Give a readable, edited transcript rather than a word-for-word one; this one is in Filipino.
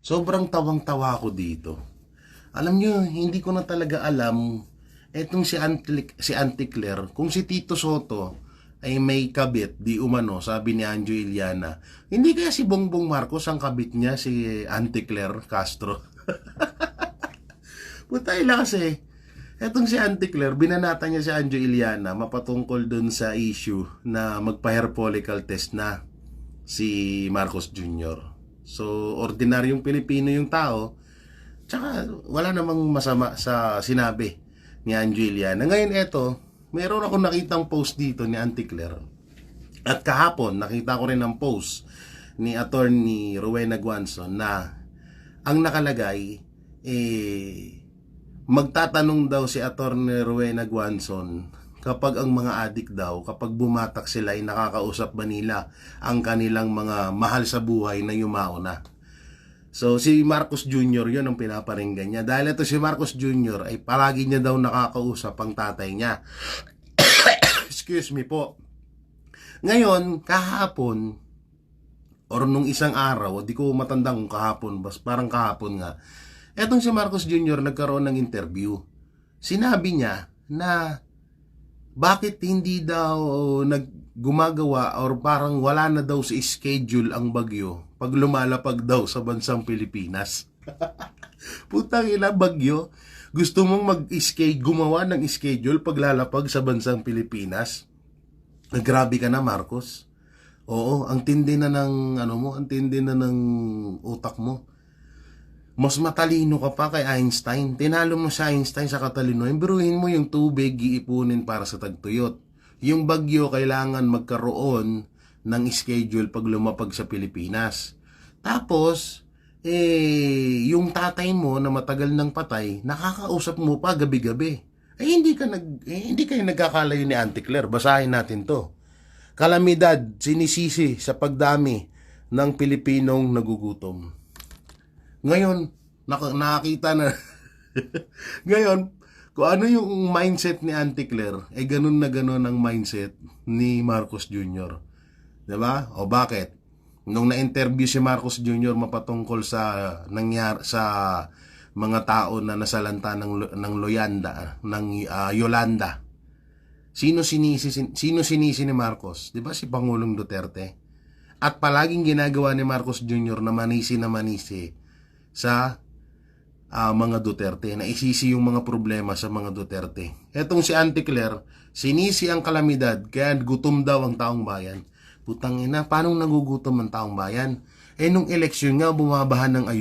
Sobrang tawang-tawa ko dito. Alam nyo, hindi ko na talaga alam etong si Auntie Claire, kung si Tito Soto ay may kabit, di umano, sabi ni Anjo Iliana. Hindi kaya si Bongbong Marcos ang kabit niya, si Auntie Claire Castro? Putay lang kasi, etong si Auntie Claire, binanata niya si Anjo Iliana mapatungkol dun sa issue na magpa-hair follicle test na si Marcos Jr. So, ordinaryong Pilipino yung tao, tsaka wala namang masama sa sinabi ni Angelia. Na ngayon eto, meron ako nakitang post dito ni Auntie Claire. At kahapon, nakita ko rin ang post ni Attorney Rowena Guanzon na ang nakalagay, magtatanong daw si Attorney Rowena Guanzon kapag ang mga adik daw, kapag bumatak sila ay nakakausap ba nila ang kanilang mga mahal sa buhay na yumao na. So si Marcos Jr. yun ang pinaparinggan niya. Dahil ito si Marcos Jr. ay palagi niya daw nakakausap ang tatay niya. Excuse me po. Ngayon, kahapon, or nung isang araw, di ko matandang kung kahapon, parang kahapon nga, etong si Marcos Jr. nagkaroon ng interview. Sinabi niya na bakit hindi daw gumagawa or parang wala na daw sa schedule ang bagyo pag lumalapag daw sa bansang Pilipinas. Putang ina, bagyo. Gusto mong gumawa ng schedule pag lalapag sa bansang Pilipinas? Grabe ka na, Marcos. Oo, ang tindi na ng ang tindi na ng utak mo. Mas matalino ka pa kay Einstein. Tinalo mo si Einstein sa katalinoan. Biruhin mo yung tubig iipunin para sa tagtuyot. Yung bagyo kailangan magkaroon ng schedule pag lumapag sa Pilipinas. Tapos, yung tatay mo na matagal nang patay, nakakausap mo pa gabi-gabi. Hindi kayo nagkakalayo ni Auntie Claire. Basahin natin to. Kalamidad, sinisisi sa pagdami ng Pilipinong nagugutom. Ngayon, nakakita na. Ngayon, kung ano yung mindset ni Auntie Claire, ganun na ganun ang mindset ni Marcos Jr. Diba? O bakit? Nung na-interview si Marcos Jr. mapatungkol sa nangyari sa mga tao na nasalanta ng Yolanda. Sino sinisi ni Marcos? Diba si Pangulong Duterte? At palaging ginagawa ni Marcos Jr. na manisi sa mga Duterte, na isisi yung mga problema sa mga Duterte. Etong si Auntie Claire, sinisi ang kalamidad kaya gutom daw ang taong bayan. Putang ina, paano nagugutom ang taong bayan? Nung eleksyon nga, bumabahan ng ayuda.